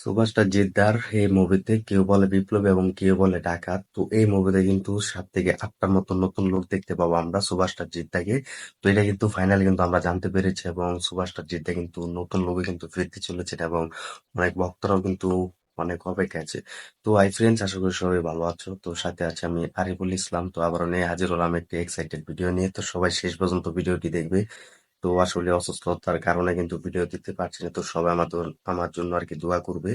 Superstar জিদ্দার এই মুভিতে কেউ বলে বিপ্লবী এবং কেউ বলে ডাকাত। তো এই মুভিতে কিন্তু 7 থেকে 8টার মতো নতুন লোক দেখতে পাবো আমরা সুপারস্টার জিদ্দাকে। তো এটা কিন্তু ফাইনালি কিন্তু আমরা জানতে পেরেছি এবং সুপারস্টার জিদ্দা কিন্তু নতুন লোকে কিন্তু ফিরতে চলেছেন এবং অনেক ভক্তরাও কিন্তু অনেক অপেক্ষা আছে। তো হাই ফ্রেন্ডস, আশা করি সবাই ভালো আছো। তো সাথে আছে আমি আরিফুল ইসলাম। তো আবারও নিয়ে হাজির হলাম একটি এক্সাইটেড ভিডিও নিয়ে। তো সবাই শেষ পর্যন্ত ভিডিওটি দেখবে। তো আসলে অসুস্থতার কারণে কিন্তু ভিডিও দিতে পারছি না। তো সবাই আমার জন্য আর কি দোয়া করবে।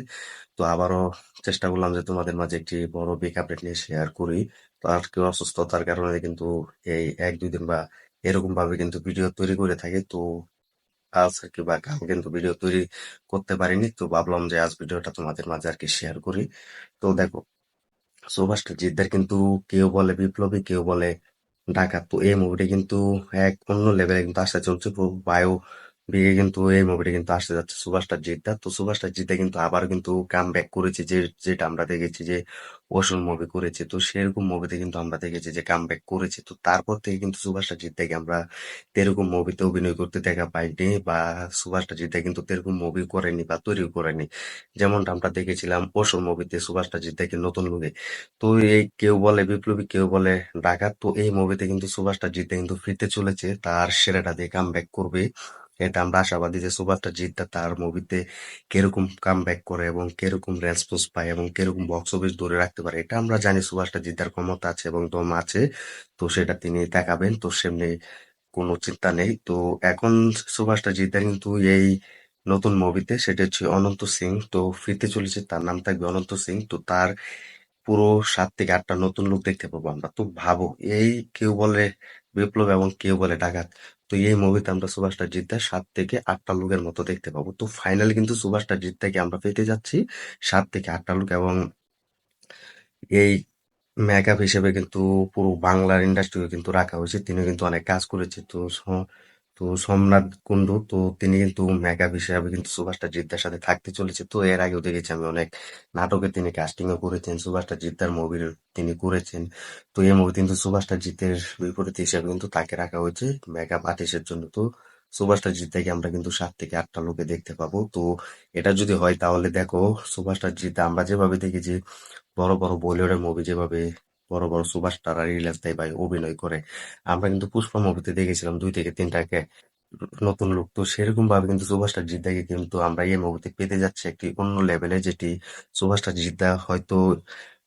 তো আবারও চেষ্টা করলাম যে তোমাদের মাঝে একটি বড় বিগ আপডেট নিয়ে শেয়ার করি। তো আজকে অসুস্থতার কারণে কিন্তু এই 1-2 দিন বা এরকম ভাবে কিন্তু ভিডিও তৈরি করে থাকি। তো আজ আর কি বা কাল কিন্তু ভিডিও তৈরি করতে পারিনি। তো ভাবলাম যে আজ ভিডিওটা তোমাদের মাঝে আর কি শেয়ার করি। তো দেখো, সুভাষটা জিদ্দার কিন্তু কেউ বলে বিপ্লবী, কেউ বলে ডাকাত। তো এই মুভিটা কিন্তু এক অন্য লেভেলে কিন্তু আসতে চলছে। বায়ো দিকে কিন্তু এই মুভিটা কিন্তু আসতে যাচ্ছে সুভাষটা জিদ্দা। তো সুভাষটা জিদ্দা কিন্তু আবার কিন্তু কাম ব্যাক করেছে, যেটা আমরা দেখেছি যে ওসুন মুভি করেছে। তো সেরকম মুভিতে কিন্তু আমরা দেখেছি যে কাম ব্যাক করেছে। তো তারপর থেকে কিন্তু সুভাষটা জিদ্দাকে আমরা তেরকম মুভিতে অভিনয় করতে দেখা পাইনি, বা সুভাষটা জিদ্দা কিন্তু তেরকম মুভি করেনি বা তৈরিও করেনি। যেমনটা আমরা দেখেছিলাম ওসুন মুভিতে সুভাষটা জিদ্দাকে নতুন লুকে। তো এই কেউ বলে বিপ্লবী, কেউ বলে ডাকাত। তো এই মুভিতে কিন্তু সুভাষটা জিদ্দা কিন্তু ফিরতে চলেছে, তার সেরাটা দিয়ে কাম ব্যাক করবে। এটা আমরা আশাবাদী যে সুভাষটা জিদ্দা তার মুভিতে কিরকম কাম ব্যাক করে এবং কিরকম রেসপন্স পায় এবং কিরকম বক্স অফিস ধরে রাখতে পারে, এটা আমরা জানি সুভাষটা জিদ্দার ক্ষমতা আছে এবং দম আছে। তো সেটা তিনি দেখাবেন। তো সেমনি কোনো চিন্তা নেই। তো এখন সুভাষটা জিদ্দার কিন্তু এই নতুন মুভিতে, সেটা হচ্ছে অনন্ত সিং। তো ফিরতে চলেছে, তার নাম থাকবে অনন্ত সিং। তো তার পুরো 7 থেকে 8টা নতুন লোক দেখতে পাবো আমরা। তো ভাবো, এই কেউ বলে বিপ্লব এবং কেউ বলে ডাকাত। তো এই মুভিতে আমরা সুভাষটা জিদ্দার 7 থেকে 8টা লোকের মতো দেখতে পাবো। তো ফাইনালি কিন্তু সুভাষটা জিদ্দাকে আমরা পেতে যাচ্ছি 7 থেকে 8টা লোক। এবং এই মেকআপ হিসেবে কিন্তু পুরো বাংলার ইন্ডাস্ট্রিকে কিন্তু রাখা হয়েছে। তিনি কিন্তু অনেক কাজ করেছে। তো সোমনাথ কুন্ডু, তো তিনি কিন্তু মেকআপ হিসেবে কিন্তু সুভাষটা জিদ্দার সাথে থাকতে চলেছে। তো এর আগেও দেখেছি আমি অনেক নাটকে তিনি কাস্টিংও করেছেন, সুভাষটা জিদ্দার মুভির তিনি করেছেন। তো এই মুভি কিন্তু সুভাষটা জিতের বিপরীত হিসেবে কিন্তু তাকে রাখা হয়েছে মেকআপ আর্টিস্টের জন্য। তো সুভাষটা জিদ্দাকে আমরা কিন্তু 7 থেকে 8টা লোকে দেখতে পাবো। তো এটা যদি হয় তাহলে দেখো, সুভাষটা জিদ্দা আমরা যেভাবে দেখেছি বড় বড় বলিউডের মুভি যেভাবে বড় বড় সুপারস্টাররা রিলিজ দেয় বা অভিনয় করে, আমরা কিন্তু পুষ্পা মুভিতে দেখেছিলাম 2 থেকে 3টাকে নতুন লুক। তো সেরকম ভাবে কিন্তু সুপারস্টার জিদ্দাকে কিন্তু আমরা এই মুভিতে পেতে যাচ্ছি একটি অন্য লেভেলে, যেটি সুপারস্টার জিদ্দা হয়তো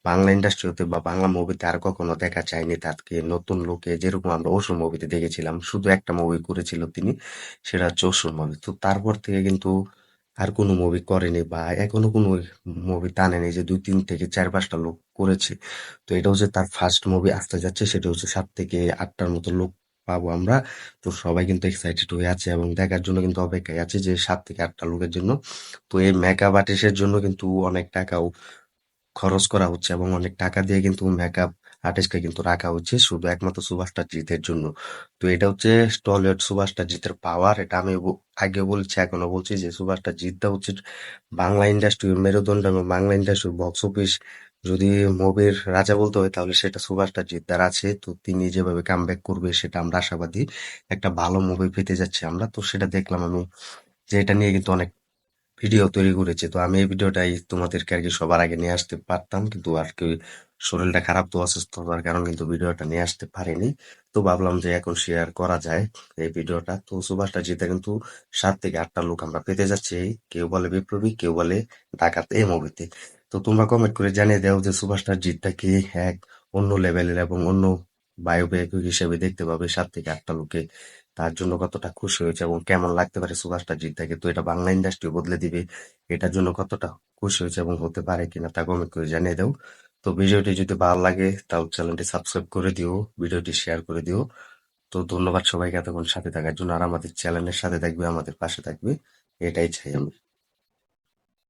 বাংলা ইন্ডাস্ট্রিতে বা বাংলা মুভিতে আর কখনো দেখা যায়নি। তাকে নতুন লুকে যেরকম আমরা অসুর মুভিতে দেখেছিলাম, শুধু একটা মুভি করেছিল তিনি, সেটা হচ্ছে অসুর মুভি। তো তারপর থেকে কিন্তু আর কোনো মুভি করেনি বা এখনো কোনো মুভি টানেনি যে 2, 3 থেকে 4, 5টা লোক করেছে। তো এটা হচ্ছে তার ফার্স্ট মুভি আসতে যাচ্ছে, সেটা হচ্ছে 7 থেকে 8টার মতো লোক পাবো আমরা। তো সবাই কিন্তু এক্সাইটেড হয়ে আছে এবং দেখার জন্য কিন্তু অপেক্ষায় আছে যে 7 থেকে 8টা লোকের জন্য। তো এই মেকআপ আর্টিস্টের জন্য কিন্তু অনেক টাকাও খরচ করা হচ্ছে এবং অনেক টাকা দিয়ে কিন্তু মেকআপ আর্টিস্টকে কিন্তু রাখা হচ্ছে শুধু একমাত্র সুভাষটা জিতের জন্য। তো এটা হচ্ছে টলিউড সুভাষটা জিতের পাওয়ার। এটা আমি আগে বলছি, এখনো বলছি যে সুভাষটা জিতটা হচ্ছে বাংলা ইন্ডাস্ট্রির মেরুদণ্ড এবং বাংলা ইন্ডাস্ট্রির বক্স অফিস যদি মুভির রাজা বলতে হয় তাহলে সেটা সুভাষটা জিদ্দার আছে। তো তিনি যেভাবে কামব্যাক করবে সেটা আমরা আশাবাদী। একটা ভালো মুভি পেতে যাচ্ছি আমরা। তো সেটা দেখলাম আমি, যে এটা নিয়ে কিন্তু অনেক ভিডিও তৈরি করেছে। তো আমি এই ভিডিওটাই তোমাদেরকে আর কি সবার আগে নিয়ে আসতে পারতাম, কিন্তু আর কি শরীরটা খারাপ, তো অসুস্থতার কারণ কিন্তু ভিডিওটা নিয়ে আসতে পারিনি। তো ভাবলাম যে এখন শেয়ার করা যায় এই ভিডিওটা। তো সুভাষটা জিতে কিন্তু 7 থেকে 8টা লোক আমরা পেতে যাচ্ছি, কেউ বলে বিপ্লবী, কেউ বলে ডাকাত এই মুভিতে। তো তোমরা কমেন্ট করে জানিয়ে দাও যে সুভাষটা জিতটা কি এক অন্য লেভেলের এবং অন্য বায়োপিক হিসেবে দেখতে পাবে 7 থেকে 8টা লোকে। তার জন্য কতটা খুশি হয়েছে এবং কেমন লাগতে পারে সুভাষটা জিদ্দাকে। তো এটা বাংলা ইন্ডাস্ট্রি বদলে দিবে, এটার জন্য কতটা খুশি হয়েছে এবং হতে পারে কিনা তা কমেন্ট করে জানিয়ে দাও। তো ভিডিওটি যদি ভালো লাগে তাহলে চ্যানেলটি সাবস্ক্রাইব করে দিও, ভিডিওটি শেয়ার করে দিও। তো ধন্যবাদ সবাইকে এতক্ষণ সাথে থাকার জন্য। আর আমাদের চ্যানেলের সাথে থাকবে, আমাদের পাশে থাকবে, এটাই চাই আমি।